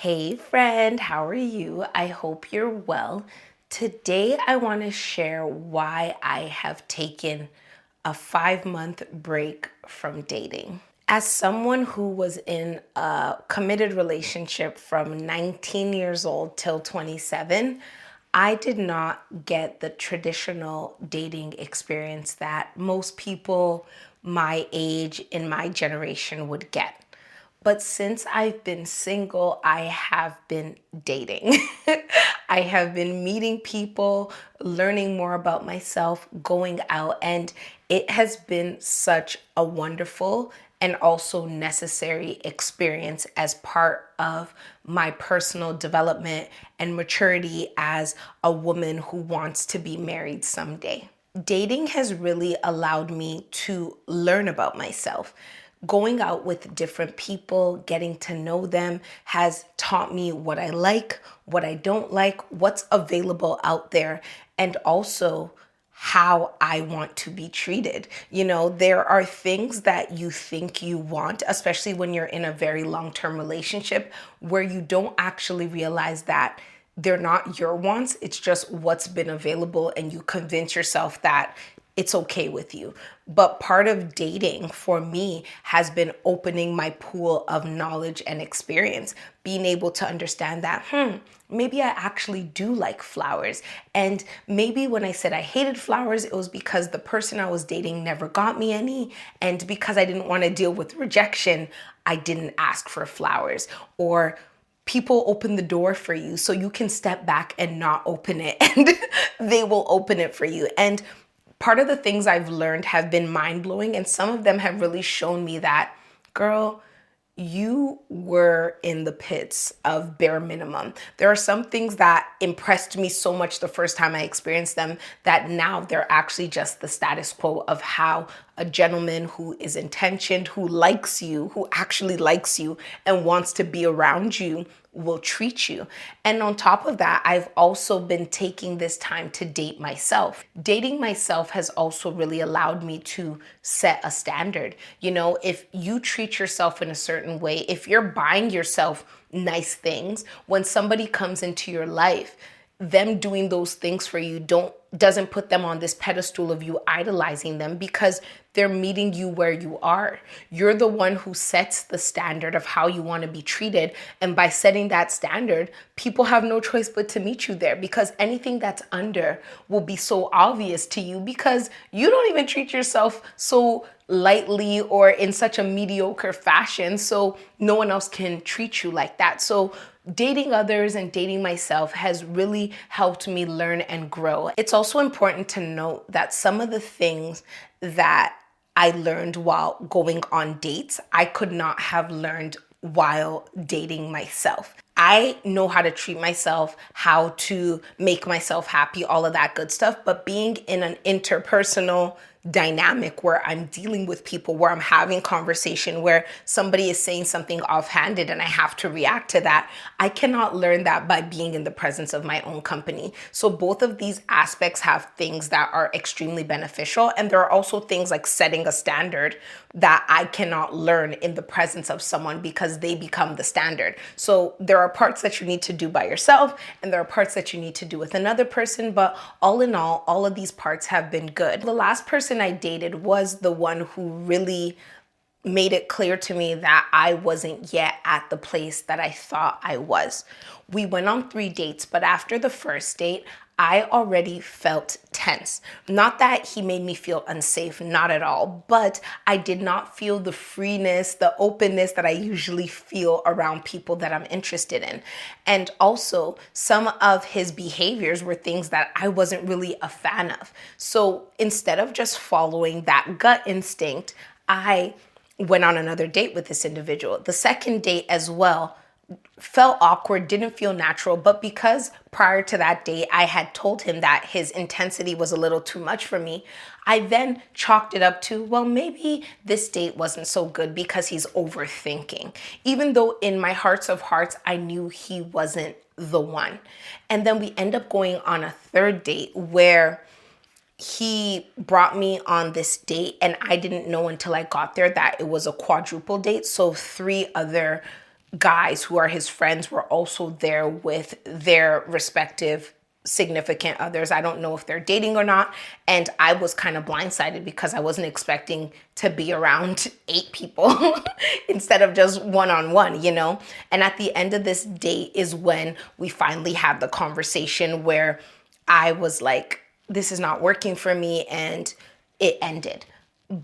Hey friend, how are you? I hope you're well. Today I want to share why I have taken a 5-month break from dating. As someone who was in a committed relationship from 19 years old till 27, I did not get the traditional dating experience that most people my age in my generation would get. But since I've been single, I have been dating. I have been meeting people, learning more about myself, going out, and it has been such a wonderful and also necessary experience as part of my personal development and maturity as a woman who wants to be married someday. Dating has really allowed me to learn about myself. Going out with different people, getting to know them has taught me what I like, what I don't like, what's available out there, and also how I want to be treated. There are things that you think you want, especially when you're in a very long-term relationship, where you don't actually realize that they're not your wants. It's just what's been available, and you convince yourself that it's okay with you. But part of dating for me has been opening my pool of knowledge and experience, being able to understand that, maybe I actually do like flowers. And maybe when I said I hated flowers, it was because the person I was dating never got me any. And because I didn't want to deal with rejection, I didn't ask for flowers. Or people open the door for you so you can step back and not open it, and they will open it for you. And part of the things I've learned have been mind-blowing, and some of them have really shown me that, girl, you were in the pits of bare minimum. There are some things that impressed me so much the first time I experienced them that now they're actually just the status quo of how a gentleman who is intentioned, who likes you, who actually likes you and wants to be around you will treat you. And on top of that, I've also been taking this time to date myself. Dating myself has also really allowed me to set a standard. If you treat yourself in a certain way, if you're buying yourself nice things, when somebody comes into your life, them doing those things for you doesn't put them on this pedestal of you idolizing them, because they're meeting you where you are. You're the one who sets the standard of how you want to be treated. And by setting that standard, people have no choice but to meet you there, because anything that's under will be so obvious to you, because you don't even treat yourself so lightly or in such a mediocre fashion. So no one else can treat you like that. So dating others and dating myself has really helped me learn and grow. It's also important to note that some of the things that I learned while going on dates, I could not have learned while dating myself. I know how to treat myself, how to make myself happy, all of that good stuff. But being in an interpersonal dynamic where I'm dealing with people, where I'm having conversation, where somebody is saying something offhanded and I have to react to that, I cannot learn that by being in the presence of my own company. So both of these aspects have things that are extremely beneficial. And there are also things like setting a standard that I cannot learn in the presence of someone, because they become the standard. So there are parts that you need to do by yourself, and there are parts that you need to do with another person. But all in all of these parts have been good. The last person I dated was the one who really made it clear to me that I wasn't yet at the place that I thought I was. We went on 3 dates, but after the first date, I already felt tense. Not that he made me feel unsafe, not at all, but I did not feel the freeness, the openness that I usually feel around people that I'm interested in. And also, some of his behaviors were things that I wasn't really a fan of. So instead of just following that gut instinct, I went on another date with this individual. The second date as well felt awkward, didn't feel natural, but because prior to that date, I had told him that his intensity was a little too much for me, I then chalked it up to, well, maybe this date wasn't so good because he's overthinking, even though in my hearts of hearts, I knew he wasn't the one. And then we end up going on a third date where he brought me on this date, and I didn't know until I got there that it was a quadruple date. So 3 other guys who are his friends were also there with their respective significant others. I don't know if they're dating or not. And I was kind of blindsided because I wasn't expecting to be around 8 people instead of just one-on-one, you know? And at the end of this date is when we finally had the conversation where I was like, this is not working for me, and it ended.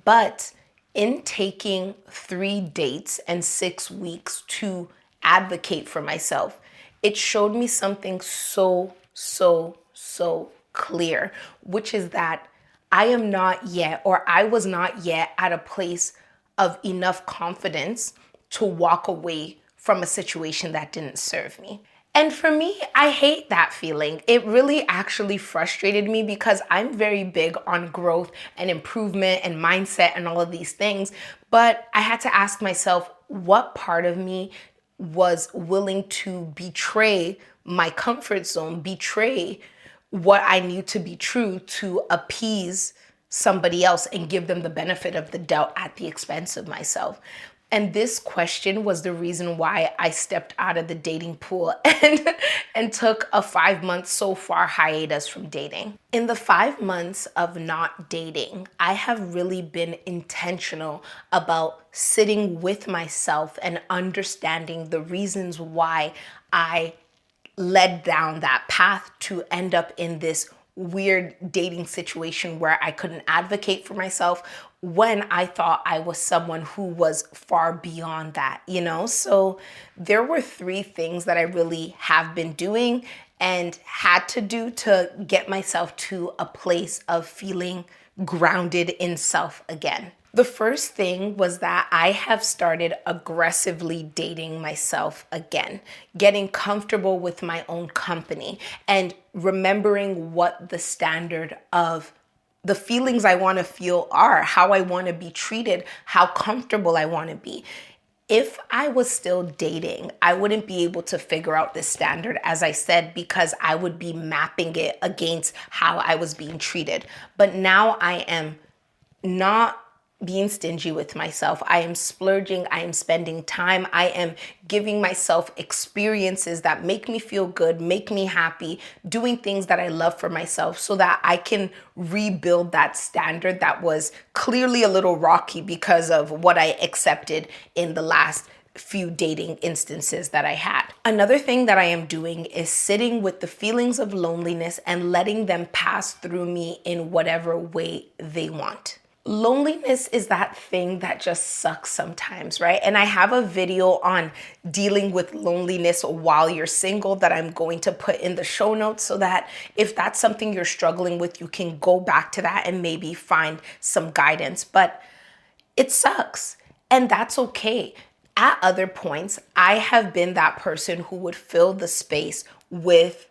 But in taking 3 dates and 6 weeks to advocate for myself, it showed me something so clear, which is that I am not yet, or I was not yet at a place of enough confidence to walk away from a situation that didn't serve me. And for me, I hate that feeling. It really actually frustrated me because I'm very big on growth and improvement and mindset and all of these things. But I had to ask myself, what part of me was willing to betray my comfort zone, betray what I knew to be true to appease somebody else and give them the benefit of the doubt at the expense of myself? And this question was the reason why I stepped out of the dating pool and took a 5 month so far hiatus from dating. In the 5 months of not dating, I have really been intentional about sitting with myself and understanding the reasons why I led down that path to end up in this weird dating situation where I couldn't advocate for myself when I thought I was someone who was far beyond that, you know? So there were 3 things that I really have been doing and had to do to get myself to a place of feeling grounded in self again. The first thing was that I have started aggressively dating myself again, getting comfortable with my own company and remembering what the standard of the feelings I want to feel are, how I want to be treated, how comfortable I want to be. If I was still dating, I wouldn't be able to figure out this standard, as I said, because I would be mapping it against how I was being treated. But now I am not being stingy with myself. I am splurging. I am spending time. I am giving myself experiences that make me feel good, make me happy, doing things that I love for myself so that I can rebuild that standard that was clearly a little rocky because of what I accepted in the last few dating instances that I had. Another thing that I am doing is sitting with the feelings of loneliness and letting them pass through me in whatever way they want. Loneliness is that thing that just sucks sometimes, right? And I have a video on dealing with loneliness while you're single that I'm going to put in the show notes so that if that's something you're struggling with, you can go back to that and maybe find some guidance. But it sucks, and that's okay. At other points, I have been that person who would fill the space with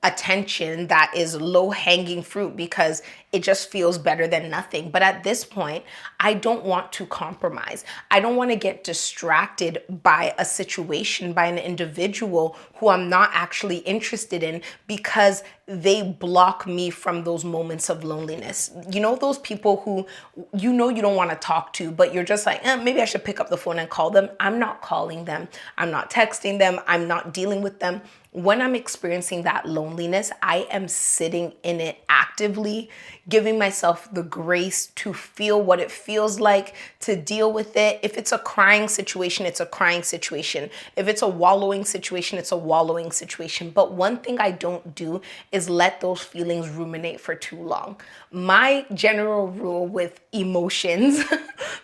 attention that is low hanging fruit because it just feels better than nothing. But at this point, I don't want to compromise. I don't want to get distracted by a situation, by an individual who I'm not actually interested in because they block me from those moments of loneliness. You know, those people who you know you don't want to talk to, but you're just like, maybe I should pick up the phone and call them. I'm not calling them. I'm not texting them. I'm not dealing with them. When I'm experiencing that loneliness, I am sitting in it actively, giving myself the grace to feel what it feels like, to deal with it. If it's a crying situation, it's a crying situation. If it's a wallowing situation, it's a wallowing situation. But one thing I don't do is let those feelings ruminate for too long. My general rule with emotions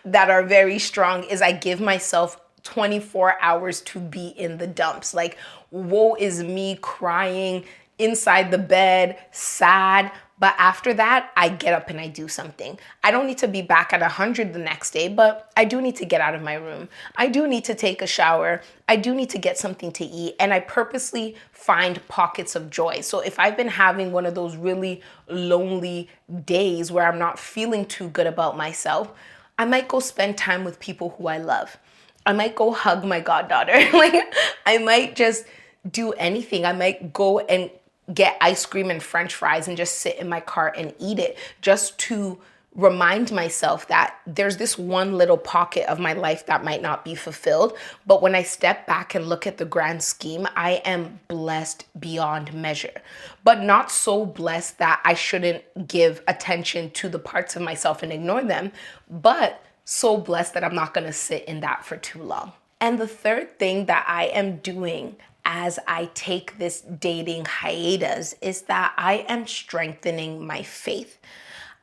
that are very strong is I give myself 24 hours to be in the dumps. Like, woe is me crying inside the bed, sad. But after that, I get up and I do something. I don't need to be back at 100 the next day, but I do need to get out of my room. I do need to take a shower. I do need to get something to eat. And I purposely find pockets of joy. So if I've been having one of those really lonely days where I'm not feeling too good about myself, I might go spend time with people who I love. I might go hug my goddaughter. Like, I might just do anything. I might go and get ice cream and French fries and just sit in my car and eat it just to remind myself that there's this one little pocket of my life that might not be fulfilled. But when I step back and look at the grand scheme, I am blessed beyond measure, but not so blessed that I shouldn't give attention to the parts of myself and ignore them, but so blessed that I'm not going to sit in that for too long. And the third thing that I am doing as I take this dating hiatus is that I am strengthening my faith.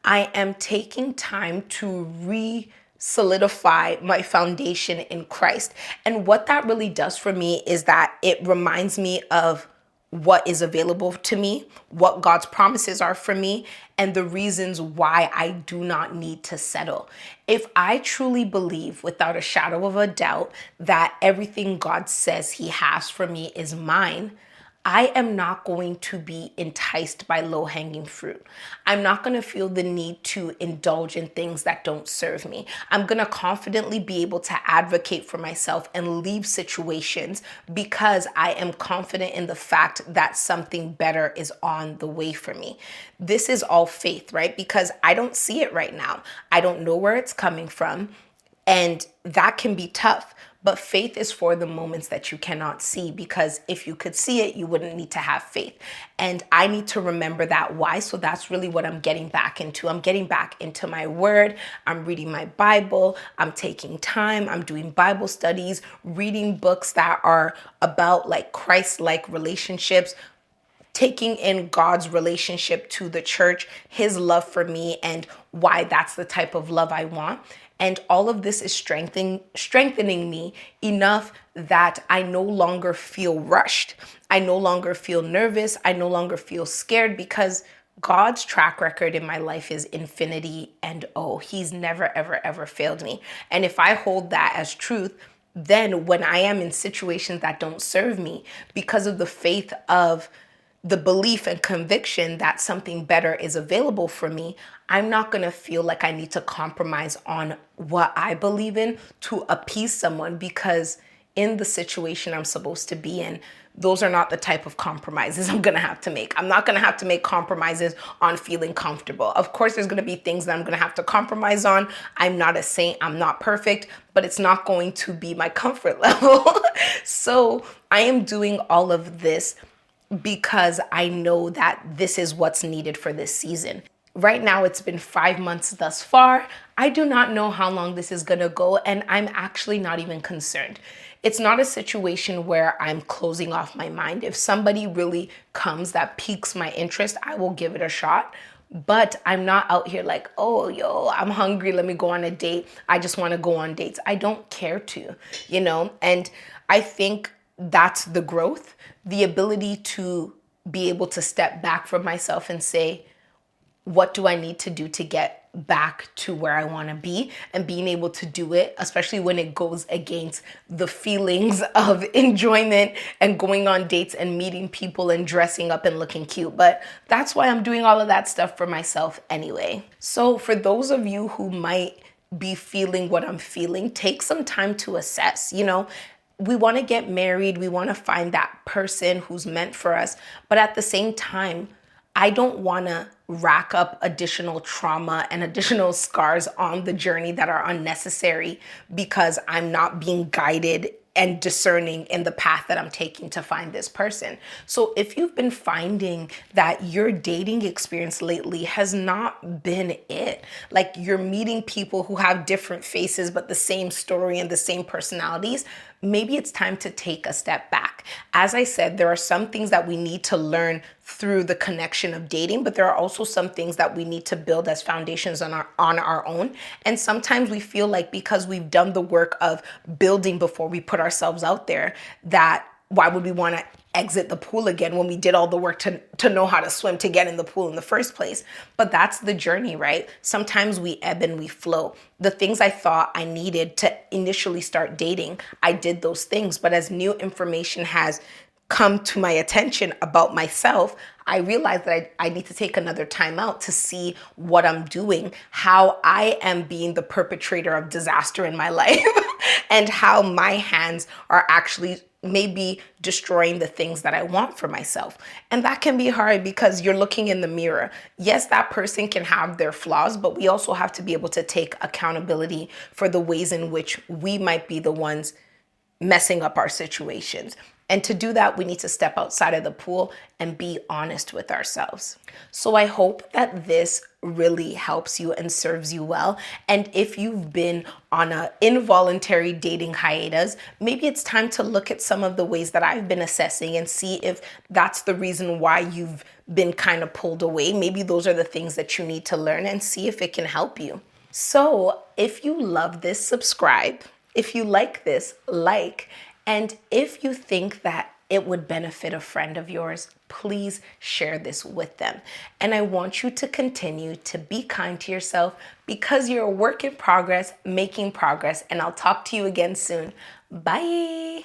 I am taking time to solidify my foundation in Christ. And what that really does for me is that it reminds me of what is available to me, what God's promises are for me, and the reasons why I do not need to settle. If I truly believe without a shadow of a doubt that everything God says He has for me is mine, I am not going to be enticed by low-hanging fruit. I'm not going to feel the need to indulge in things that don't serve me. I'm going to confidently be able to advocate for myself and leave situations because I am confident in the fact that something better is on the way for me. This is all faith, right? Because I don't see it right now. I don't know where it's coming from, and that can be tough. But faith is for the moments that you cannot see, because if you could see it, you wouldn't need to have faith. And I need to remember that why. So that's really what I'm getting back into. I'm getting back into my word. I'm reading my Bible. I'm taking time. I'm doing Bible studies, reading books that are about like Christ-like relationships, taking in God's relationship to the church, His love for me, and why that's the type of love I want. And all of this is strengthening me enough that I no longer feel rushed. I no longer feel nervous. I no longer feel scared, because God's track record in my life is infinity and He's never, ever, ever failed me. And if I hold that as truth, then when I am in situations that don't serve me, because of the faith of the belief and conviction that something better is available for me, I'm not going to feel like I need to compromise on what I believe in to appease someone, because in the situation I'm supposed to be in, those are not the type of compromises I'm going to have to make. I'm not going to have to make compromises on feeling comfortable. Of course, there's going to be things that I'm going to have to compromise on. I'm not a saint. I'm not perfect, but it's not going to be my comfort level. So I am doing all of this because I know that this is what's needed for this season. Right now, it's been 5 months thus far. I do not know how long this is gonna go, and I'm actually not even concerned. It's not a situation where I'm closing off my mind. If somebody really comes that piques my interest, I will give it a shot. But I'm not out here like, oh, yo, I'm hungry, let me go on a date. I just wanna go on dates. I don't care to, And I think that's the growth, the ability to be able to step back from myself and say, what do I need to do to get back to where I want to be, and being able to do it, especially when it goes against the feelings of enjoyment and going on dates and meeting people and dressing up and looking cute. But that's why I'm doing all of that stuff for myself anyway. So for those of you who might be feeling what I'm feeling, take some time to assess, we want to get married. We want to find that person who's meant for us. But at the same time, I don't want to rack up additional trauma and additional scars on the journey that are unnecessary because I'm not being guided and discerning in the path that I'm taking to find this person. So if you've been finding that your dating experience lately has not been it, like you're meeting people who have different faces but the same story and the same personalities, maybe it's time to take a step back. As I said, there are some things that we need to learn through the connection of dating, but there are also some things that we need to build as foundations on our own. And sometimes we feel like because we've done the work of building before we put ourselves out there, that why would we want to exit the pool again when we did all the work to know how to swim to get in the pool in the first place? But that's the journey, right? Sometimes we ebb and we flow. The things I thought I needed to initially start dating, I did those things. But as new information has come to my attention about myself, I realized that I need to take another time out to see what I'm doing, how I am being the perpetrator of disaster in my life, and how my hands are actually maybe destroying the things that I want for myself. And that can be hard because you're looking in the mirror. Yes, that person can have their flaws, but we also have to be able to take accountability for the ways in which we might be the ones messing up our situations. And to do that, we need to step outside of the pool and be honest with ourselves. So I hope that this really helps you and serves you well. And if you've been on an involuntary dating hiatus, maybe it's time to look at some of the ways that I've been assessing and see if that's the reason why you've been kind of pulled away. Maybe those are the things that you need to learn, and see if it can help you. So if you love this, subscribe. If you like this, like. And if you think that it would benefit a friend of yours, please share this with them. And I want you to continue to be kind to yourself, because you're a work in progress, making progress. And I'll talk to you again soon. Bye.